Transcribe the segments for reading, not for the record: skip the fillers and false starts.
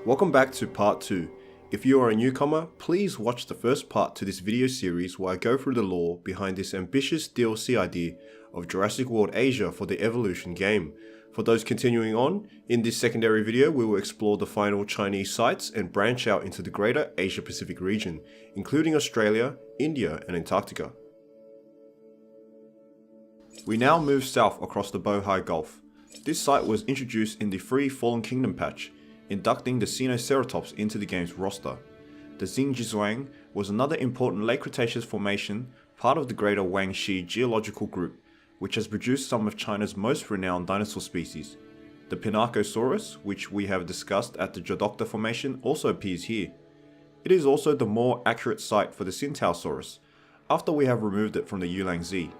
Welcome back to part 2. If you are a newcomer, please watch the first part to this video series where I go through the lore behind this ambitious DLC idea of Jurassic World Asia for the Evolution game. For those continuing on, in this secondary video we will explore the final Chinese sites and branch out into the greater Asia Pacific region, including Australia, India and Antarctica. We now move south across the Bohai Gulf. This site was introduced in the free Fallen Kingdom patch, inducting the Sinoceratops into the game's roster. The Xingjizuang was another important late Cretaceous formation, part of the greater Guangxi geological group, which has produced some of China's most renowned dinosaur species. The Pinacosaurus, which we have discussed at the Jodocta formation, also appears here. It is also the more accurate site for the Centaursaurus, after we have removed it from the Yulangzi.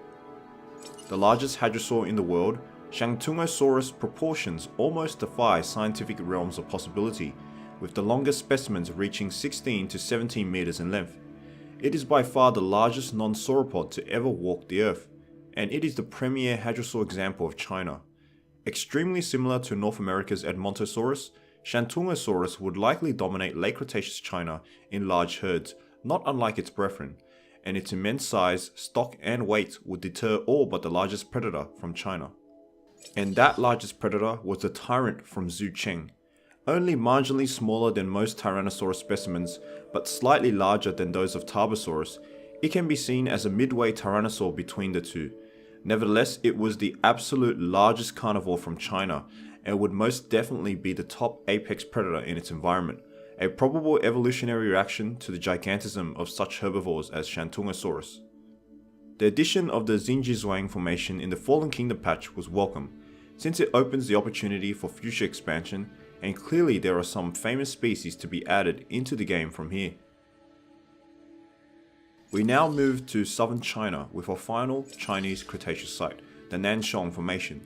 The largest hadrosaur in the world, Shantungosaurus proportions almost defy scientific realms of possibility, with the longest specimens reaching 16 to 17 meters in length. It is by far the largest non-sauropod to ever walk the earth, and it is the premier hadrosaur example of China. Extremely similar to North America's Edmontosaurus, Shantungosaurus would likely dominate late Cretaceous China in large herds, not unlike its brethren, and its immense size, stock and weight would deter all but the largest predator from China. And that largest predator was the tyrant from Zhucheng. Only marginally smaller than most Tyrannosaurus specimens, but slightly larger than those of Tarbosaurus, it can be seen as a midway tyrannosaur between the two. Nevertheless, it was the absolute largest carnivore from China, and would most definitely be the top apex predator in its environment, a probable evolutionary reaction to the gigantism of such herbivores as Shantungosaurus. The addition of the Xingjizuang formation in the Fallen Kingdom patch was welcome, since it opens the opportunity for future expansion, and clearly there are some famous species to be added into the game from here. We now move to southern China with our final Chinese Cretaceous site, the Nanshon formation.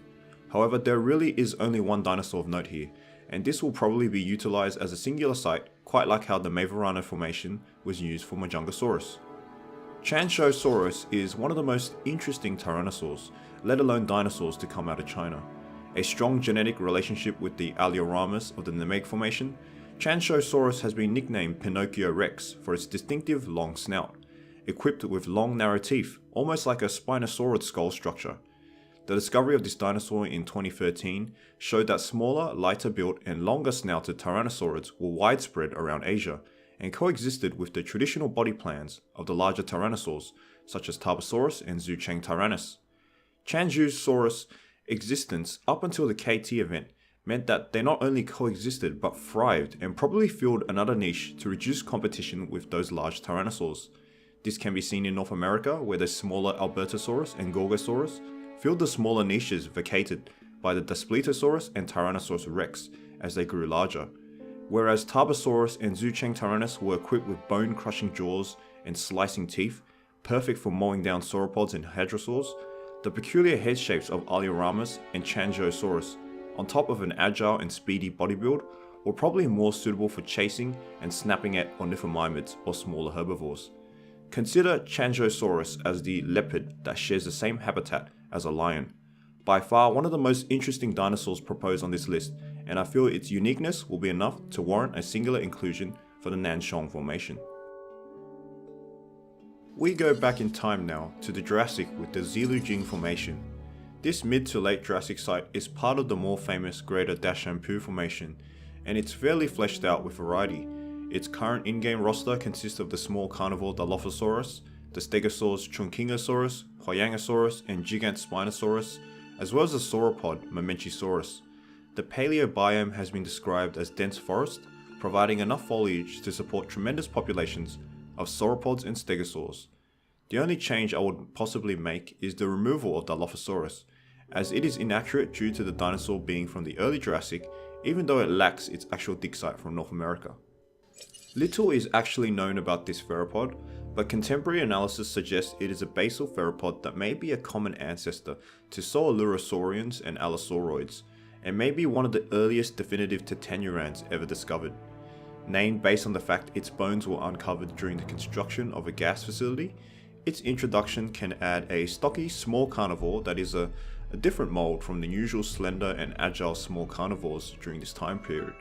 However, there really is only one dinosaur of note here, and this will probably be utilized as a singular site, quite like how the Mavarano formation was used for Majungasaurus. Chanshosaurus is one of the most interesting tyrannosaurs, let alone dinosaurs, to come out of China. A strong genetic relationship with the Alioramus of the Namek formation, Chanshosaurus has been nicknamed Pinocchio Rex for its distinctive long snout, equipped with long narrow teeth, almost like a Spinosaurid skull structure. The discovery of this dinosaur in 2013 showed that smaller, lighter built and longer snouted tyrannosaurids were widespread around Asia, and coexisted with the traditional body plans of the larger tyrannosaurs, such as Tarbosaurus and Zhucheng Tyrannus. Chanshosaurus' existence up until the KT event meant that they not only coexisted but thrived, and probably filled another niche to reduce competition with those large tyrannosaurs. This can be seen in North America, where the smaller Albertosaurus and Gorgosaurus filled the smaller niches vacated by the Daspletosaurus and Tyrannosaurus rex as they grew larger. Whereas Tarbosaurus and Zhucheng Tyrannus were equipped with bone-crushing jaws and slicing teeth, perfect for mowing down sauropods and hadrosaurs, the peculiar head shapes of Alioramus and Chanshosaurus, on top of an agile and speedy body build, were probably more suitable for chasing and snapping at ornithomimids or smaller herbivores. Consider Chanshosaurus as the leopard that shares the same habitat as a lion. By far one of the most interesting dinosaurs proposed on this list, and I feel its uniqueness will be enough to warrant a singular inclusion for the Nanshon formation. We go back in time now to the Jurassic with the Zelu Jing formation. This mid to late Jurassic site is part of the more famous greater Dashampu formation, and it's fairly fleshed out with variety. Its current in-game roster consists of the small carnivore Dilophosaurus, the Stegosaurs Chunkingosaurus, Huayangosaurus and Gigant Spinosaurus, as well as the sauropod Mamenchisaurus. The paleobiome has been described as dense forest, providing enough foliage to support tremendous populations of sauropods and stegosaurs. The only change I would possibly make is the removal of Dilophosaurus, as it is inaccurate due to the dinosaur being from the early Jurassic, even though it lacks its actual dig site from North America. Little is actually known about this theropod, but contemporary analysis suggests it is a basal theropod that may be a common ancestor to Sahelanthrosaurians and Allosauroids, and may be one of the earliest definitive Tetanurans ever discovered. Named based on the fact its bones were uncovered during the construction of a gas facility, its introduction can add a stocky small carnivore that is a different mold from the usual slender and agile small carnivores during this time period.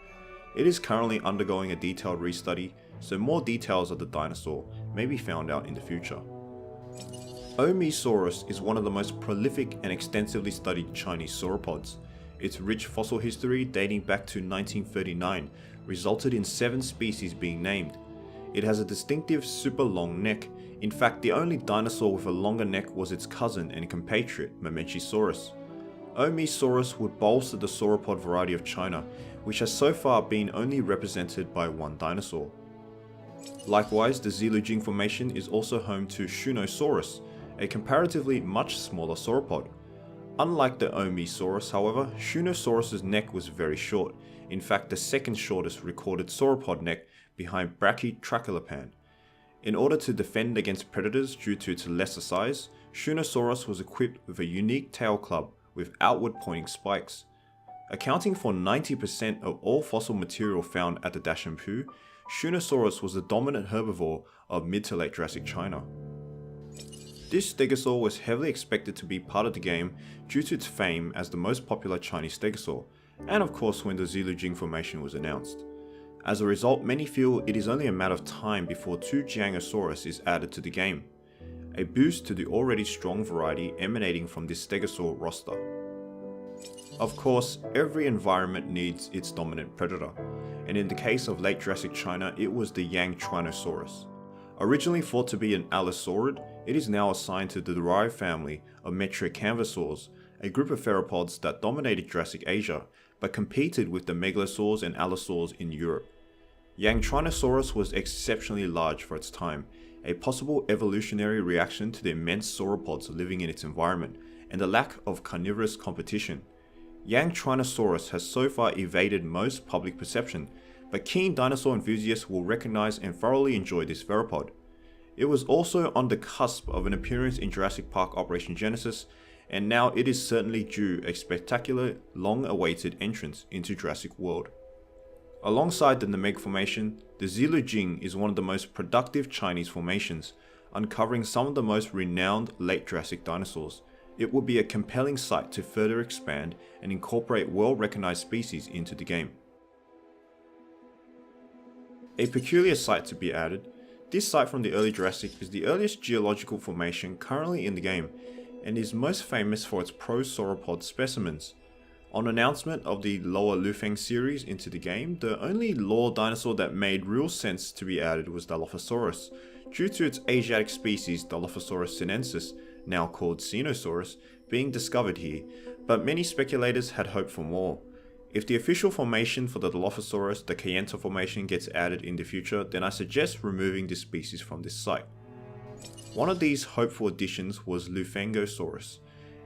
It is currently undergoing a detailed restudy, so more details of the dinosaur may be found out in the future. Omisaurus is one of the most prolific and extensively studied Chinese sauropods. Its rich fossil history dating back to 1939 resulted in 7 species being named. It has a distinctive super long neck. In fact, the only dinosaur with a longer neck was its cousin and compatriot, Mamenchisaurus. Omisaurus would bolster the sauropod variety of China, which has so far been only represented by one dinosaur. Likewise, the Zelu Jing Formation is also home to Shunosaurus, a comparatively much smaller sauropod. Unlike the Omisaurus, however, Shunosaurus' neck was very short, in fact the second shortest recorded sauropod neck behind Brachytrachelopan. In order to defend against predators due to its lesser size, Shunosaurus was equipped with a unique tail club with outward pointing spikes. Accounting for 90% of all fossil material found at the Dashenpu, Shunosaurus was the dominant herbivore of mid to late Jurassic China. This stegosaur was heavily expected to be part of the game due to its fame as the most popular Chinese stegosaur, and of course when the Zelu Jing Formation was announced. As a result, many feel it is only a matter of time before 2 Giangosaurus is added to the game, a boost to the already strong variety emanating from this stegosaur roster. Of course, every environment needs its dominant predator, and in the case of late Jurassic China, it was the Yangtruanosaurus. Originally thought to be an allosauride, it is now assigned to the derived family of Metriacanvosaurs, a group of theropods that dominated Jurassic Asia, but competed with the megalosaurs and allosaurs in Europe. Yangtruanosaurus was exceptionally large for its time, a possible evolutionary reaction to the immense sauropods living in its environment, and the lack of carnivorous competition. Yangtruanosaurus has so far evaded most public perception, but keen dinosaur enthusiasts will recognize and thoroughly enjoy this theropod. It was also on the cusp of an appearance in Jurassic Park Operation Genesis, and now it is certainly due a spectacular, long-awaited entrance into Jurassic World. Alongside the Nameg Formation, the Zelu Jing is one of the most productive Chinese formations, uncovering some of the most renowned late Jurassic dinosaurs. It would be a compelling site to further expand and incorporate well-recognized species into the game. A peculiar site to be added, this site from the early Jurassic is the earliest geological formation currently in the game, and is most famous for its prosauropod specimens. On announcement of the lower Lufeng series into the game, the only lore dinosaur that made real sense to be added was Dilophosaurus, due to its Asiatic species Dilophosaurus sinensis, now called Xenosaurus, being discovered here, but many speculators had hoped for more. If the official formation for the Dilophosaurus, the Kayenta formation, gets added in the future, then I suggest removing this species from this site. One of these hopeful additions was Lufengosaurus.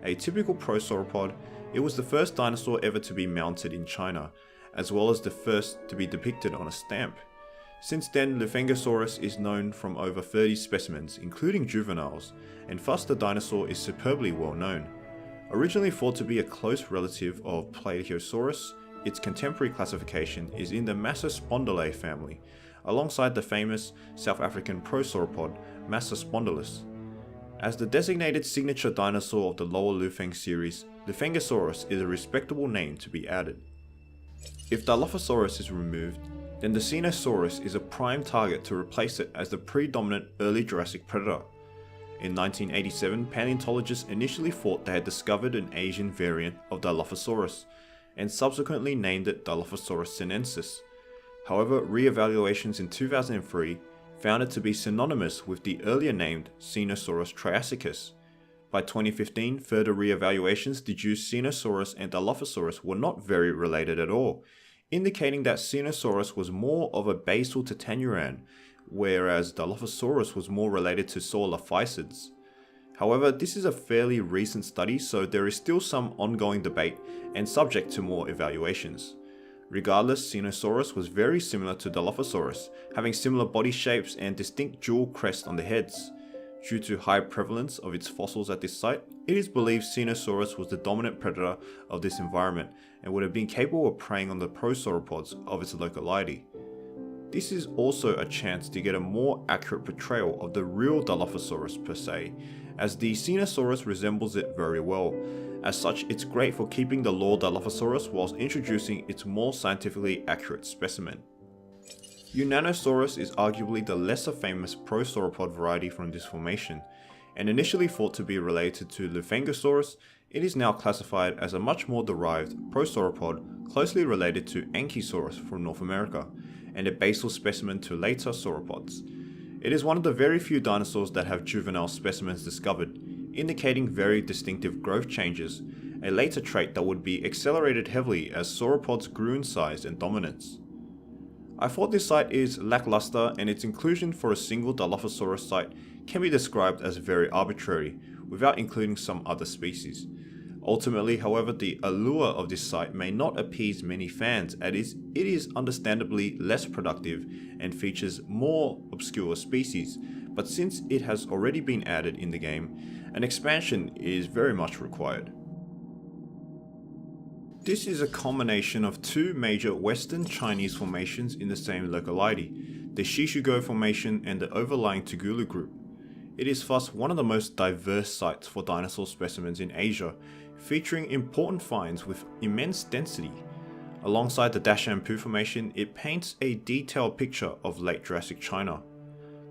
A typical prosauropod, it was the first dinosaur ever to be mounted in China, as well as the first to be depicted on a stamp. Since then, Lufengosaurus is known from over 30 specimens, including juveniles, and thus the dinosaur is superbly well known. Originally thought to be a close relative of Plateosaurus, its contemporary classification is in the Massospondyle family, alongside the famous South African prosauropod Massospondylus. As the designated signature dinosaur of the lower Lufeng series, Lufengosaurus is a respectable name to be added. If Dilophosaurus is removed, then the Xenosaurus is a prime target to replace it as the predominant early Jurassic predator. In 1987, paleontologists initially thought they had discovered an Asian variant of Dilophosaurus, and subsequently named it Dilophosaurus sinensis. However, re-evaluations in 2003 found it to be synonymous with the earlier named Xenosaurus triassicus. By 2015, further re-evaluations deduced Xenosaurus and Dilophosaurus were not very related at all, indicating that Xenosaurus was more of a basal titanuran, whereas Dilophosaurus was more related to saurophysids. However, this is a fairly recent study, so there is still some ongoing debate and subject to more evaluations. Regardless, Xenosaurus was very similar to Dilophosaurus, having similar body shapes and distinct dual crests on the heads. Due to high prevalence of its fossils at this site, it is believed Xenosaurus was the dominant predator of this environment and would have been capable of preying on the prosauropods of its locality. This is also a chance to get a more accurate portrayal of the real Dilophosaurus per se, as the Xenosaurus resembles it very well, As such, it's great for keeping the lore Dilophosaurus whilst introducing its more scientifically accurate specimen. Yutyrannus is arguably the lesser famous prosauropod variety from this formation, and initially thought to be related to Lufengosaurus. It is now classified as a much more derived prosauropod closely related to Ankylosaurus from North America, and a basal specimen to later sauropods. It is one of the very few dinosaurs that have juvenile specimens discovered, indicating very distinctive growth changes, a later trait that would be accelerated heavily as sauropods grew in size and dominance. I thought this site is lackluster, and its inclusion for a single Dilophosaurus site can be described as very arbitrary, without including some other species. Ultimately, however, the allure of this site may not appease many fans, as it is understandably less productive and features more obscure species, but since it has already been added in the game, an expansion is very much required. This is a combination of two major Western Chinese formations in the same locality, the Shishugo formation and the overlying Tagulo group. It is thus one of the most diverse sites for dinosaur specimens in Asia, featuring important finds with immense density. Alongside the Dashanpu formation, it paints a detailed picture of late Jurassic China.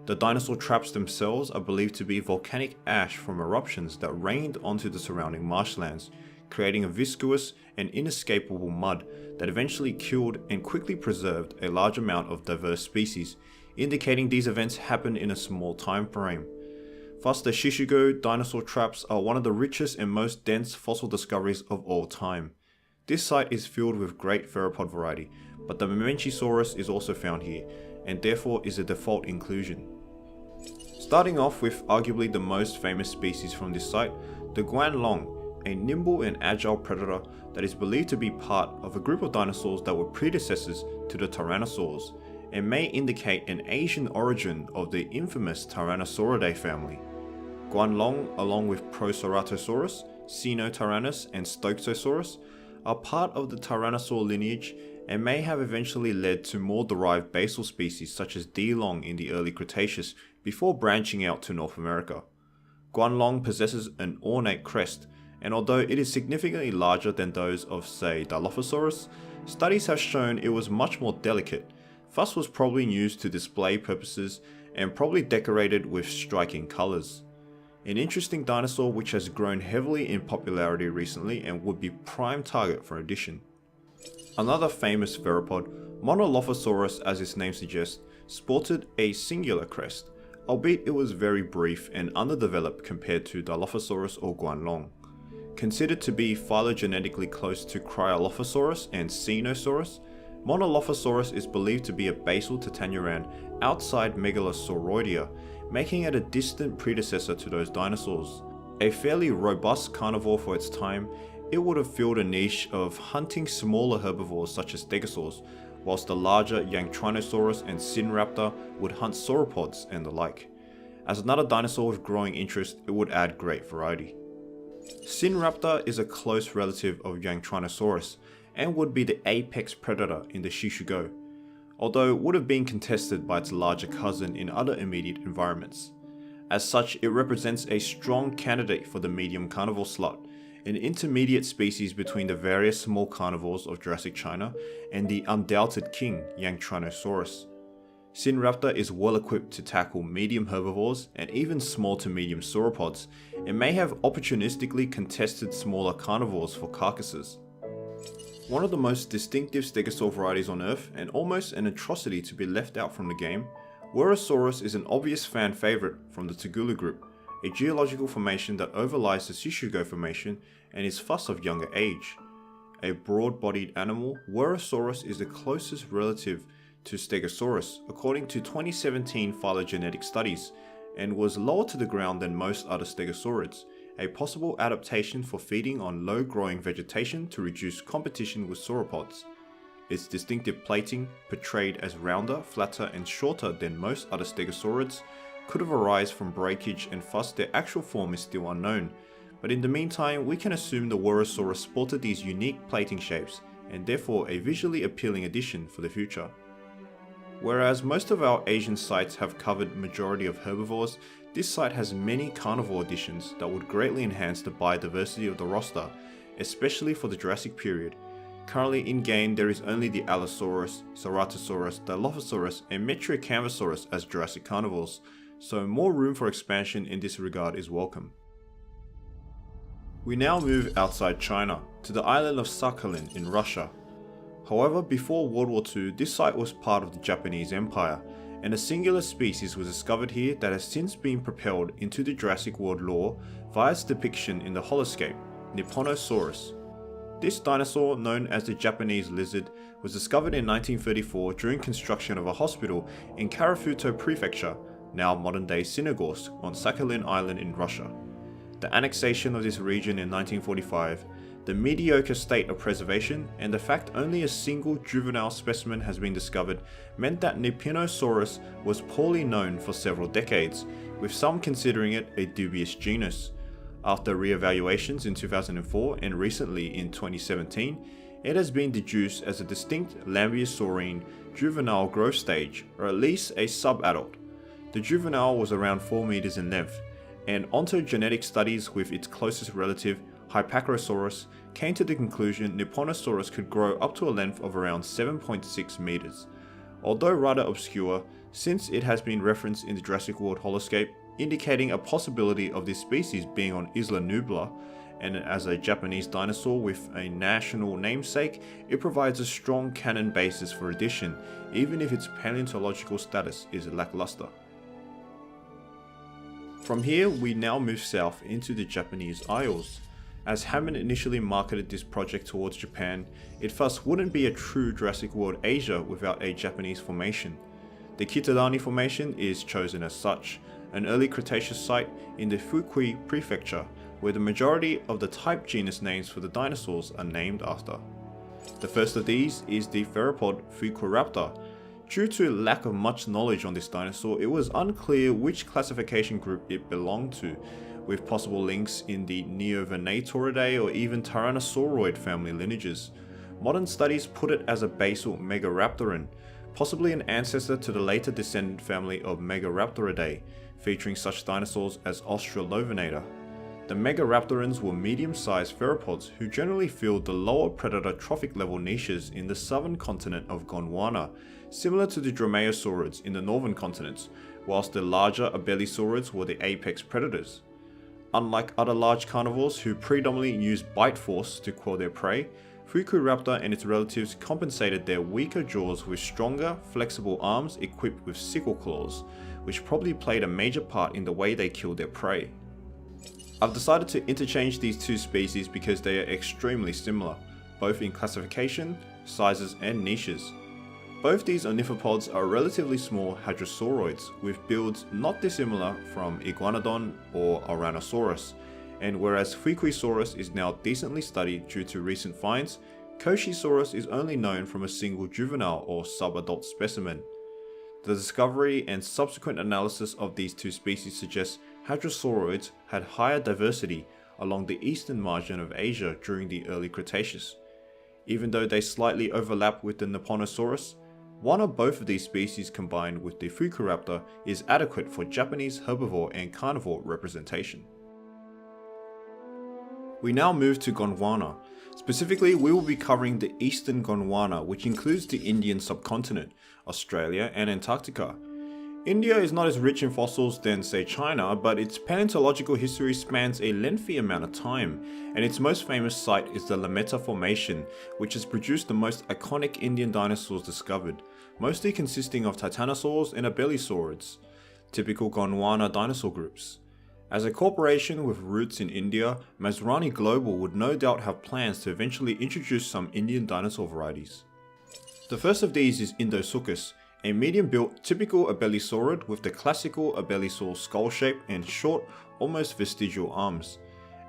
The dinosaur traps themselves are believed to be volcanic ash from eruptions that rained onto the surrounding marshlands, creating a viscous and inescapable mud that eventually killed and quickly preserved a large amount of diverse species, indicating these events happened in a small time frame. Thus, the Shishugo dinosaur traps are one of the richest and most dense fossil discoveries of all time. This site is filled with great theropod variety, but the Mamenchisaurus is also found here, and therefore is a default inclusion. Starting off with arguably the most famous species from this site, the Guanlong, a nimble and agile predator that is believed to be part of a group of dinosaurs that were predecessors to the Tyrannosaurs, and may indicate an Asian origin of the infamous Tyrannosauridae family. Guanlong, along with Proceratosaurus, Sinotyrannus and Stoxosaurus, are part of the Tyrannosaur lineage and may have eventually led to more derived basal species such as Dilong in the early Cretaceous before branching out to North America. Guanlong possesses an ornate crest, and although it is significantly larger than those of, say, Dilophosaurus, studies have shown it was much more delicate, thus was probably used to display purposes and probably decorated with striking colours. An interesting dinosaur which has grown heavily in popularity recently and would be prime target for addition. Another famous theropod, Monolophosaurus as its name suggests, sported a singular crest, albeit it was very brief and underdeveloped compared to Dilophosaurus or Guanlong. Considered to be phylogenetically close to Cryolophosaurus and Cenosaurus, Monolophosaurus is believed to be a basal Titanuran outside Megalosauroidea, making it a distant predecessor to those dinosaurs. A fairly robust carnivore for its time, it would have filled a niche of hunting smaller herbivores such as stegosaurs, whilst the larger Yangtrinosaurus and Sinraptor would hunt sauropods and the like. As another dinosaur with growing interest, it would add great variety. Sinraptor is a close relative of Yangtrinosaurus and would be the apex predator in the Shishugo, although it would have been contested by its larger cousin in other immediate environments. As such, it represents a strong candidate for the medium carnivore slot, an intermediate species between the various small carnivores of Jurassic China and the undoubted king Yangtrinosaurus. Sinraptor is well equipped to tackle medium herbivores and even small to medium sauropods, and may have opportunistically contested smaller carnivores for carcasses. One of the most distinctive stegosaur varieties on Earth, and almost an atrocity to be left out from the game, Wuerhosaurus is an obvious fan favourite from the Tagulo group, a geological formation that overlies the Shishugo formation and is thus of younger age. A broad-bodied animal, Wuerhosaurus is the closest relative to Stegosaurus according to 2017 phylogenetic studies, and was lower to the ground than most other stegosaurids, a possible adaptation for feeding on low-growing vegetation to reduce competition with sauropods. Its distinctive plating, portrayed as rounder, flatter and shorter than most other stegosaurids, could have arisen from breakage, and thus their actual form is still unknown, but in the meantime we can assume the Wuerhosaurus sported these unique plating shapes, and therefore a visually appealing addition for the future. Whereas most of our Asian sites have covered majority of herbivores, this site has many carnivore additions that would greatly enhance the biodiversity of the roster, especially for the Jurassic period. Currently in game there is only the Allosaurus, Ceratosaurus, Dilophosaurus and Metriacanthosaurus as Jurassic carnivores, so more room for expansion in this regard is welcome. We now move outside China, to the island of Sakhalin in Russia. However, before World War II, this site was part of the Japanese Empire, and a singular species was discovered here that has since been propelled into the Jurassic World lore via its depiction in the holoscape, Nipponosaurus. This dinosaur, known as the Japanese lizard, was discovered in 1934 during construction of a hospital in Karafuto Prefecture, now modern-day Sinogorsk, on Sakhalin Island in Russia. The annexation of this region in 1945, the mediocre state of preservation, and the fact only a single juvenile specimen has been discovered meant that Nipponosaurus was poorly known for several decades, with some considering it a dubious genus. After re-evaluations in 2004 and recently in 2017, it has been deduced as a distinct Lambeosaurine juvenile growth stage, or at least a sub-adult. The juvenile was around 4 meters in length, and ontogenetic studies with its closest relative, Hypacrosaurus, came to the conclusion Nipponosaurus could grow up to a length of around 7.6 meters. Although rather obscure, since it has been referenced in the Jurassic World holoscape, indicating a possibility of this species being on Isla Nublar, and as a Japanese dinosaur with a national namesake, it provides a strong canon basis for addition, even if its paleontological status is lackluster. From here, we now move south into the Japanese Isles. As Hammond initially marketed this project towards Japan, it thus wouldn't be a true Jurassic World Asia without a Japanese formation. The Kitadani formation is chosen as such, an early Cretaceous site in the Fukui Prefecture, where the majority of the type genus names for the dinosaurs are named after. The first of these is the theropod Fukuraptor. Due to lack of much knowledge on this dinosaur, it was unclear which classification group it belonged to, with possible links in the Neovenatoridae or even Tyrannosauroid family lineages. Modern studies put it as a basal Megaraptoran, possibly an ancestor to the later descendant family of Megaraptoridae, featuring such dinosaurs as Australovenator. The Megaraptorans were medium-sized theropods who generally filled the lower predator trophic level niches in the southern continent of Gondwana, similar to the Dromaeosaurids in the northern continents, whilst the larger Abelisaurids were the apex predators. Unlike other large carnivores who predominantly use bite force to quell their prey, Fukuraptor and its relatives compensated their weaker jaws with stronger, flexible arms equipped with sickle claws, which probably played a major part in the way they killed their prey. I've decided to interchange these two species because they are extremely similar, both in classification, sizes and niches. Both these ornithopods are relatively small hadrosauroids with builds not dissimilar from Iguanodon or Ouranosaurus, and whereas Fukuisaurus is now decently studied due to recent finds, Koshisaurus is only known from a single juvenile or subadult specimen. The discovery and subsequent analysis of these two species suggests hadrosauroids had higher diversity along the eastern margin of Asia during the early Cretaceous. Even though they slightly overlap with the Nipponosaurus, one or both of these species combined with the Fukuraptor is adequate for Japanese herbivore and carnivore representation. We now move to Gondwana. Specifically, we will be covering the eastern Gondwana, which includes the Indian subcontinent, Australia and Antarctica. India is not as rich in fossils than say China, but its paleontological history spans a lengthy amount of time, and its most famous site is the Lametta Formation, which has produced the most iconic Indian dinosaurs discovered, mostly consisting of titanosaurs and abelisaurids, typical Gondwana dinosaur groups. As a corporation with roots in India, Masrani Global would no doubt have plans to eventually introduce some Indian dinosaur varieties. The first of these is Indosuchus, a medium-built typical abelisaurid with the classical abelisaur skull shape and short, almost vestigial arms.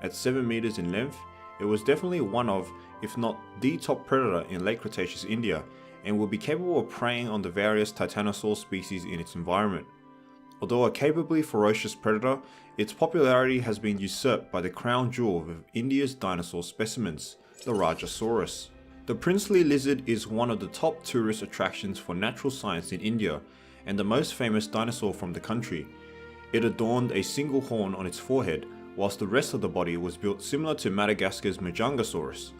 At 7 meters in length, it was definitely one of, if not the top predator in late Cretaceous India, and would be capable of preying on the various titanosaur species in its environment. Although a capably ferocious predator, its popularity has been usurped by the crown jewel of India's dinosaur specimens, the Rajasaurus. The princely lizard is one of the top tourist attractions for natural science in India and the most famous dinosaur from the country. It adorned a single horn on its forehead, whilst the rest of the body was built similar to Madagascar's Majangasaurus.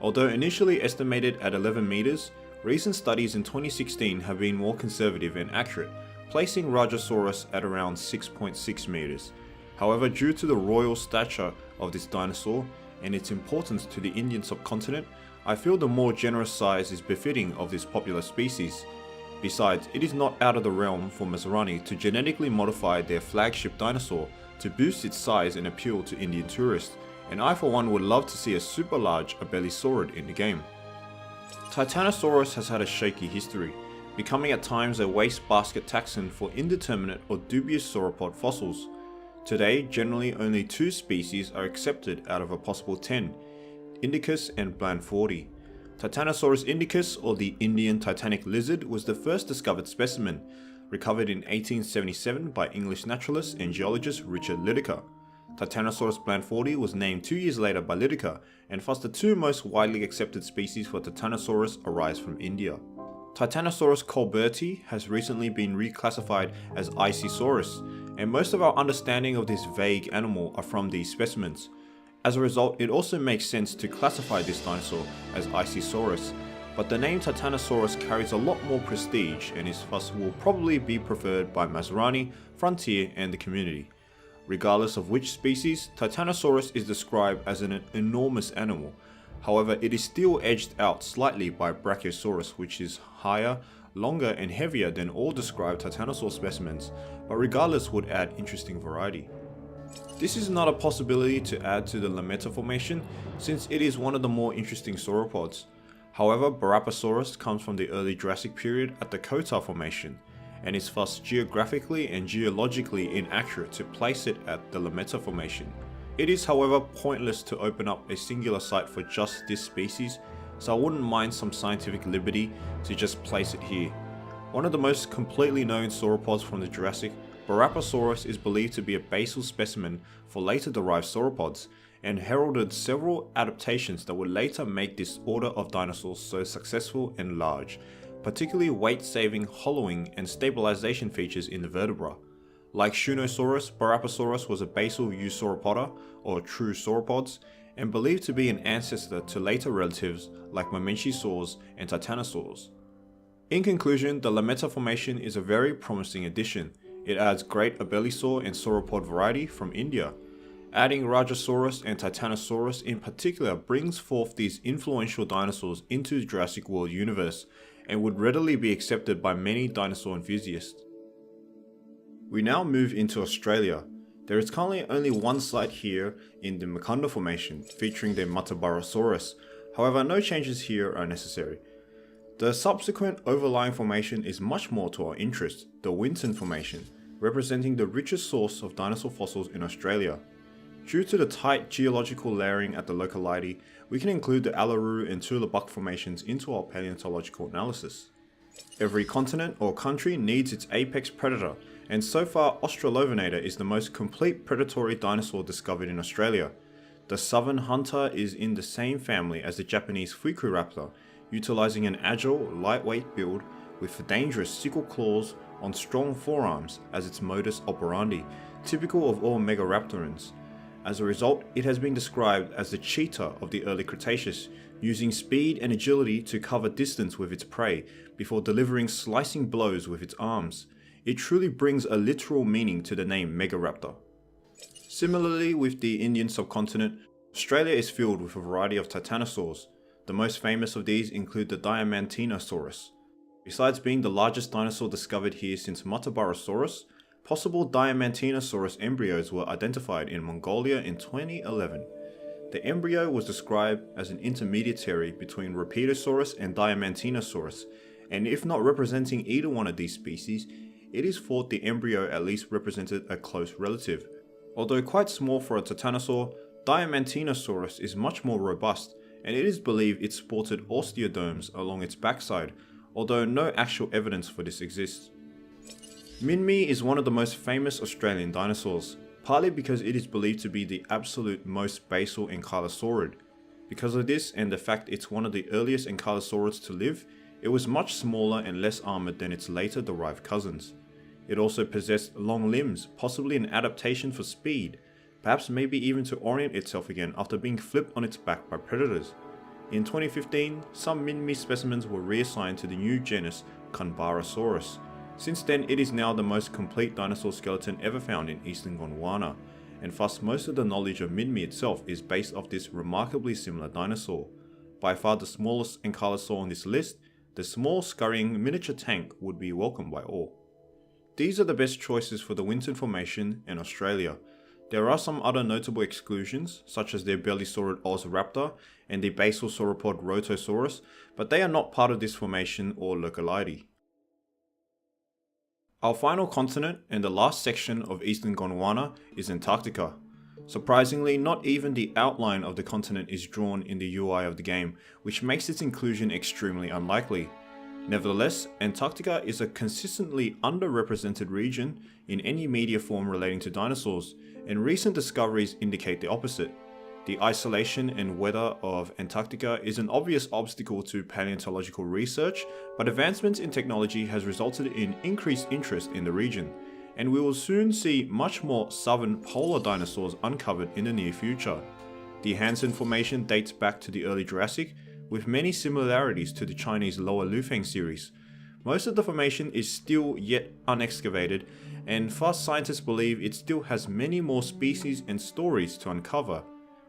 Although initially estimated at 11 meters, recent studies in 2016 have been more conservative and accurate, placing Rajasaurus at around 6.6 meters. However, due to the royal stature of this dinosaur and its importance to the Indian subcontinent, I feel the more generous size is befitting of this popular species. Besides, it is not out of the realm for Masrani to genetically modify their flagship dinosaur to boost its size and appeal to Indian tourists, and I for one would love to see a super large abelisaurid in the game. Titanosaurus has had a shaky history, becoming at times a wastebasket taxon for indeterminate or dubious sauropod fossils. Today, generally only 2 species are accepted out of a possible 10, Indicus and Blandfordi. Titanosaurus indicus, or the Indian titanic lizard, was the first discovered specimen, recovered in 1877 by English naturalist and geologist Richard Lydekker. Titanosaurus blandfordi was named 2 years later by Lydekker, and thus the 2 most widely accepted species for Titanosaurus arise from India. Titanosaurus colberti has recently been reclassified as Icysaurus, and most of our understanding of this vague animal are from these specimens. As a result, it also makes sense to classify this dinosaur as Icysaurus, but the name Titanosaurus carries a lot more prestige and is thus will probably be preferred by Masrani, Frontier and the community. Regardless of which species, Titanosaurus is described as an enormous animal. However, it is still edged out slightly by Brachiosaurus, which is higher, longer and heavier than all described Titanosaur specimens, but regardless would add interesting variety. This is not a possibility to add to the Lametta formation, since it is one of the more interesting sauropods. However, Barapasaurus comes from the early Jurassic period at the Kotar formation, and is thus geographically and geologically inaccurate to place it at the Lametta formation. It is however pointless to open up a singular site for just this species, so I wouldn't mind some scientific liberty to just place it here. One of the most completely known sauropods from the Jurassic, Barapasaurus is believed to be a basal specimen for later derived sauropods, and heralded several adaptations that would later make this order of dinosaurs so successful and large, particularly weight-saving hollowing and stabilization features in the vertebra. Like Shunosaurus, Barapasaurus was a basal eusauropoda, or true sauropods, and believed to be an ancestor to later relatives like Mamenchisaurs and Titanosaurs. In conclusion, the Lametta formation is a very promising addition. It adds great abelisaur and sauropod variety from India. Adding Rajasaurus and Titanosaurus in particular brings forth these influential dinosaurs into the Jurassic World universe, and would readily be accepted by many dinosaur enthusiasts. We now move into Australia. There is currently only one site here in the Mukunda formation, featuring the Matabarosaurus. However, no changes here are necessary. The subsequent overlying formation is much more to our interest, the Winton formation, representing the richest source of dinosaur fossils in Australia. Due to the tight geological layering at the locality, we can include the Uluru and Tullabuck formations into our paleontological analysis. Every continent or country needs its apex predator, and so far Australovenator is the most complete predatory dinosaur discovered in Australia. The southern hunter is in the same family as the Japanese Fukuraptor, utilizing an agile, lightweight build with dangerous sickle claws on strong forearms as its modus operandi, typical of all Megaraptorans. As a result, it has been described as the cheetah of the early Cretaceous, using speed and agility to cover distance with its prey before delivering slicing blows with its arms. It truly brings a literal meaning to the name Megaraptor. Similarly with the Indian subcontinent, Australia is filled with a variety of titanosaurs. The most famous of these include the Diamantinosaurus. Besides being the largest dinosaur discovered here since Matabarosaurus, possible Diamantinosaurus embryos were identified in Mongolia in 2011. The embryo was described as an intermediary between Rapidosaurus and Diamantinosaurus, and if not representing either one of these species, it is thought the embryo at least represented a close relative. Although quite small for a titanosaur, Diamantinosaurus is much more robust, and it is believed it sported osteoderms along its backside, although no actual evidence for this exists. Minmi is one of the most famous Australian dinosaurs, partly because it is believed to be the absolute most basal ankylosaurid. Because of this and the fact it's one of the earliest ankylosaurids to live, it was much smaller and less armoured than its later derived cousins. It also possessed long limbs, possibly an adaptation for speed, perhaps maybe even to orient itself again after being flipped on its back by predators. In 2015, some Minmi specimens were reassigned to the new genus Canbarasaurus. Since then, it is now the most complete dinosaur skeleton ever found in eastern Gondwana, and thus most of the knowledge of Minmi itself is based off this remarkably similar dinosaur. By far the smallest ankylosaur on this list, the small scurrying miniature tank would be welcomed by all. These are the best choices for the Winton Formation and Australia. There are some other notable exclusions, such as the belly-saurid Ozraptor and the basal sauropod Rotosaurus, but they are not part of this formation or locality. Our final continent and the last section of eastern Gondwana is Antarctica. Surprisingly, not even the outline of the continent is drawn in the UI of the game, which makes its inclusion extremely unlikely. Nevertheless, Antarctica is a consistently underrepresented region in any media form relating to dinosaurs, and recent discoveries indicate the opposite. The isolation and weather of Antarctica is an obvious obstacle to paleontological research, but advancements in technology has resulted in increased interest in the region, and we will soon see much more southern polar dinosaurs uncovered in the near future. The Hansen Formation dates back to the early Jurassic, with many similarities to the Chinese Lower Lufeng series. Most of the formation is still yet unexcavated, and thus scientists believe it still has many more species and stories to uncover,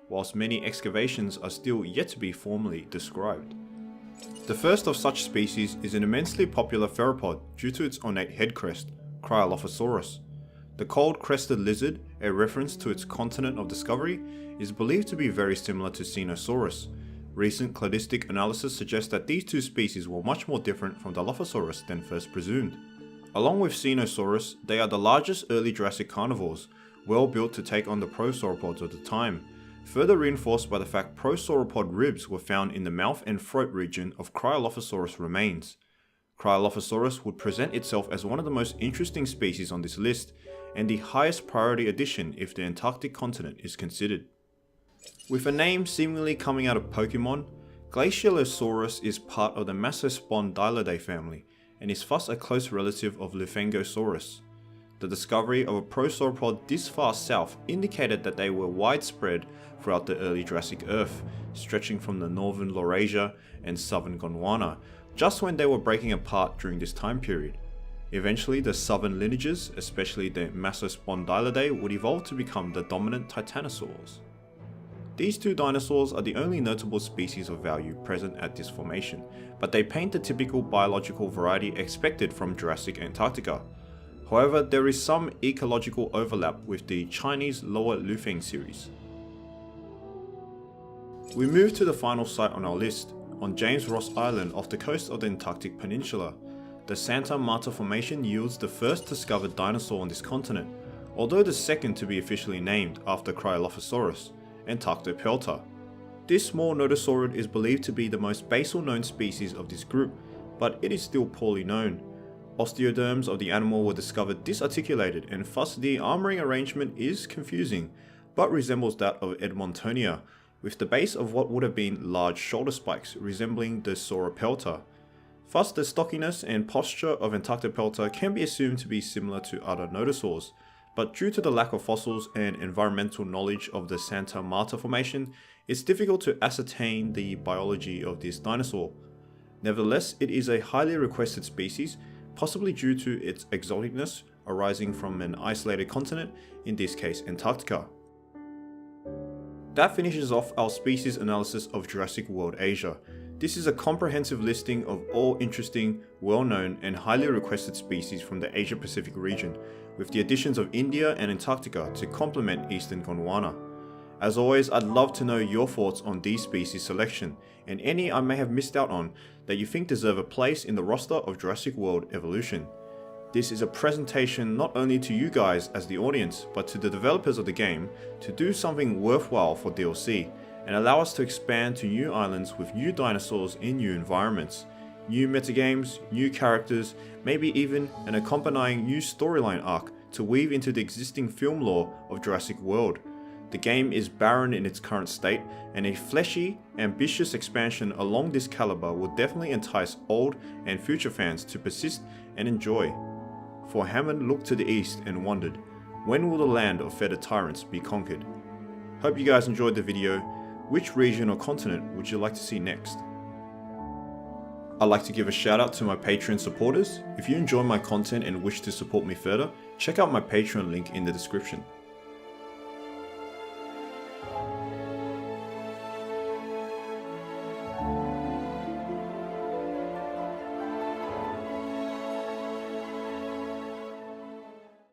whilst many excavations are still yet to be formally described. The first of such species is an immensely popular theropod due to its ornate head crest, Cryolophosaurus. The cold-crested lizard, a reference to its continent of discovery, is believed to be very similar to Cenosaurus. Recent cladistic analysis suggests that these two species were much more different from Dilophosaurus than first presumed. Along with Cenosaurus, they are the largest early Jurassic carnivores, well built to take on the prosauropods of the time, further reinforced by the fact prosauropod ribs were found in the mouth and throat region of Cryolophosaurus remains. Cryolophosaurus would present itself as one of the most interesting species on this list, and the highest priority addition if the Antarctic continent is considered. With a name seemingly coming out of Pokemon, Glacialosaurus is part of the Masrani family, and is thus a close relative of Lufengosaurus. The discovery of a prosauropod this far south indicated that they were widespread throughout the early Jurassic Earth, stretching from the northern Laurasia and southern Gondwana, just when they were breaking apart during this time period. Eventually, the southern lineages, especially the Masrani, would evolve to become the dominant titanosaurs. These two dinosaurs are the only notable species of value present at this formation, but they paint the typical biological variety expected from Jurassic Antarctica. However, there is some ecological overlap with the Chinese Lower Lufeng series. We move to the final site on our list, on James Ross Island off the coast of the Antarctic Peninsula. The Santa Marta Formation yields the first discovered dinosaur on this continent, although the second to be officially named after Cryolophosaurus, Antarctopelta. This small nodosaurid is believed to be the most basal known species of this group, but it is still poorly known. Osteoderms of the animal were discovered disarticulated, and thus the armouring arrangement is confusing, but resembles that of Edmontonia, with the base of what would have been large shoulder spikes resembling the Sauropelta. Thus the stockiness and posture of Antarctopelta can be assumed to be similar to other nodosaurs, but due to the lack of fossils and environmental knowledge of the Santa Marta Formation, it's difficult to ascertain the biology of this dinosaur. Nevertheless, it is a highly requested species, possibly due to its exoticness arising from an isolated continent, in this case Antarctica. That finishes off our species analysis of Jurassic World Asia. This is a comprehensive listing of all interesting, well-known and highly requested species from the Asia-Pacific region, with the additions of India and Antarctica to complement eastern Gondwana. As always, I'd love to know your thoughts on these species selection, and any I may have missed out on that you think deserve a place in the roster of Jurassic World Evolution. This is a presentation not only to you guys as the audience, but to the developers of the game to do something worthwhile for DLC, and allow us to expand to new islands with new dinosaurs in new environments, new metagames, new characters, maybe even an accompanying new storyline arc to weave into the existing film lore of Jurassic World. The game is barren in its current state, and a fleshy, ambitious expansion along this caliber will definitely entice old and future fans to persist and enjoy. For Hammond looked to the east and wondered, when will the land of feathered tyrants be conquered? Hope you guys enjoyed the video. Which region or continent would you like to see next? I'd like to give a shout out to my Patreon supporters. If you enjoy my content and wish to support me further, check out my Patreon link in the description.